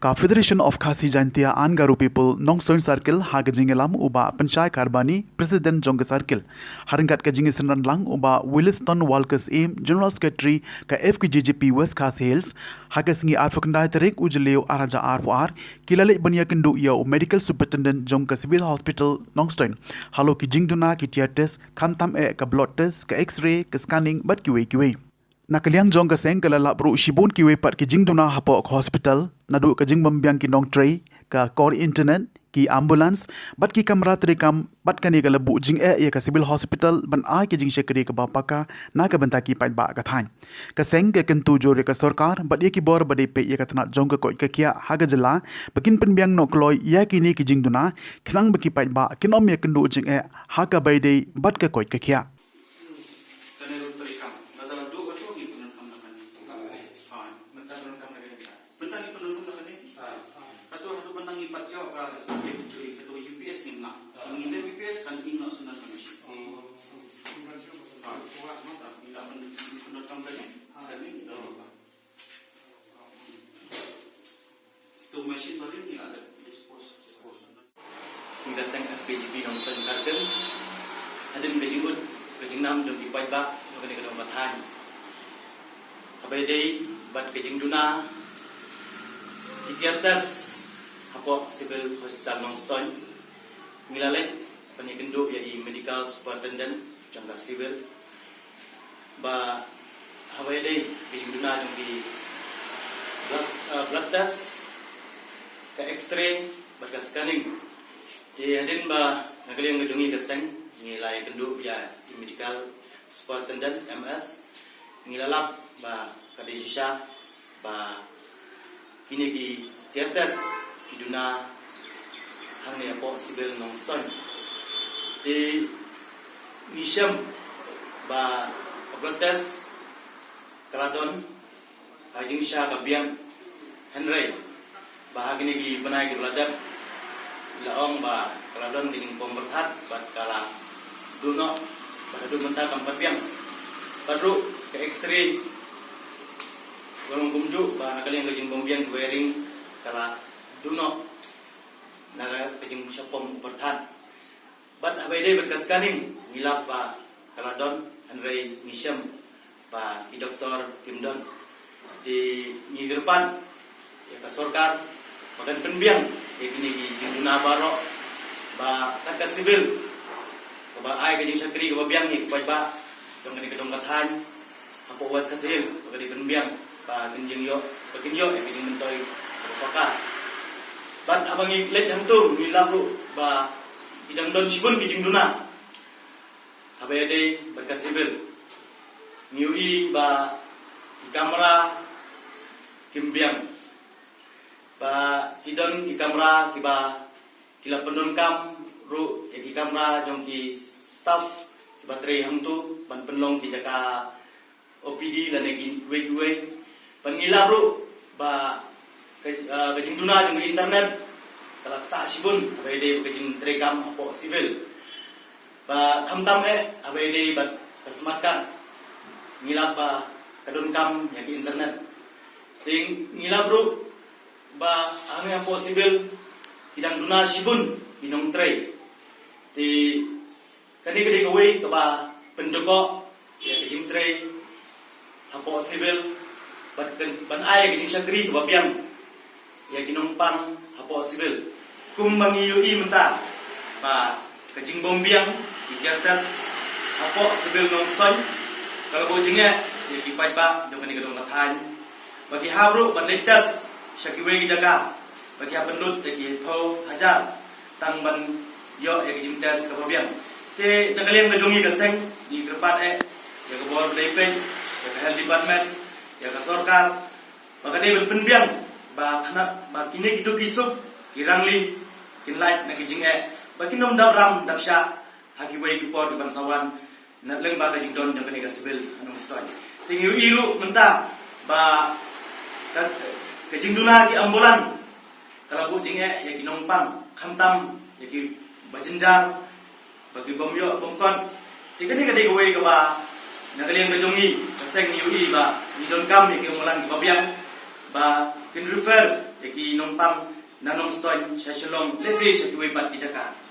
ka Federation of Khasi Jaintia Angaru People Nongsoin Circle hagajingelam uba Panchai Karbani President Jongga Circle haringkat ka jingisenran lang uba Williston Walkers Aim General Secretary ka FKJJP West Khas Hills hagasngi arfakandai terik ujleu araja RWR kilale bania kendu ia Medical Superintendent Jongga Civil Hospital Nongstoin halo ki jingduna ki test kamtam ka blood test ka x-ray ka scanning bat kiwe Nakaliang jong kaseng kalala bro shibun kiwe pat ki jingduna hapo ka hospital nadu ka jingbambiang ki nong tray ka core internet ki ambulance bat ki kamera trikam bat kani ka labu jing ya ka civil hospital ban ai ki jing shekri ka bapaka na ka banta ki pat ba ka thain kaseng ke kentu jore ka sarkar bat ye ki bor bade pe ya ka tana jong ka koi ka kia haga jala bakin penbiang no kloi ya ki ni ki jingduna khnang ba ki pat ba kinom ya kendu jing ha ka bai dei bat ka koi ka kia Mesin baru ni ada dispose. Hingga sang FKJP Nongsoin Circle ada kejingut kejingnam jom kipai ba jom kedong bathan. Abai dei bat kejing duna itiartas hapo civil hospital Nongstoin ngilale panikendu ya medical superintendent jangka civil ba abai dei kejing duna jom di blood test ka x-ray bat ka scanning di hadin ba nagaling ngedungi kaseng ngilai kendu ya medical superintendent MS ngilalap ba ka desisya ba kini ki test kiduna hangni apo civil Nongstoin di nisham ba blood test kaladon hajing sya ka biang Henry bahagi ni di benai di ladap laong ba kaladon di pemberhat bat kala duno pada du mentah kampat piang baru ke x-ray gorong kumju ba nakali yang kejing bombian wearing kala duno naga kejing syapom berhat bat abai dei berkas scanning ngilap ba kaladon Henry Nisham ba di doktor Kimdon di ngigirpan ya ka sorkar makan penbiang kini di jinguna baro ba taka civil ba ai ke jing sakri ke biang ni ke ba dong ni kedong kathan apo was kasil ke di penbiang ba kenjing yo ke jing mentoy paka ban abangi let hantu ngilabu ba idang don sibun ke jingduna abai dei berkas civil niui ba di kamera kimbiang ba kidon ki kamera ki ba kila pendon kam ru ya ki kamera jong ki staff ki baterai hamtu ban penlong ki jaka OPD dan ki we pengila ru ba ke jingduna jong internet kala tak sibun abai dei ke jing terekam apo civil ba kamtam abai dei bat kesemakan ngilap ba kadon kam ya ki internet ting ngilap ru ba ame apo civil hidang duna sibun hinong tray ti kani kadi kawai ka ba pendoko ya kejing tray apo civil ban ay kejing sakri ka ba biang ya kinong pang apo civil kum mangiui menta ba kejing bombiang di kertas apo civil Nongstoin kalau bojingnya ya kipai ba dong kani kadong lathan bagi habru ban letas syakiwe jaga bagi penut dagi tho hajar tang ban yo ya jim tes ka babiang te nagaleng ngajungi kaseng di kerpat ya ka bor lepe ya ka health department ya ka sarkar bagane ben penbiang ba khana ba kini kitu kisuk kirangli kinlait na kijing bagi nom dabram dabsha hakiwe ki por ban sawan na leng ba ka jingdon jang kani ka civil anong story tingiu iru menta ba kejing duna ki ambulan kalau bujing ya kinompang khantam ya ki bajenjang bagi bomyo bomkon tiga ni kadai gawai ke ba nakaliang kajongi kaseng ni ui ba ni don kam ni ki umulan ki babiang ba kin refer eki numpang nanong stoy sa shalom lesi sa tuwipat kijakan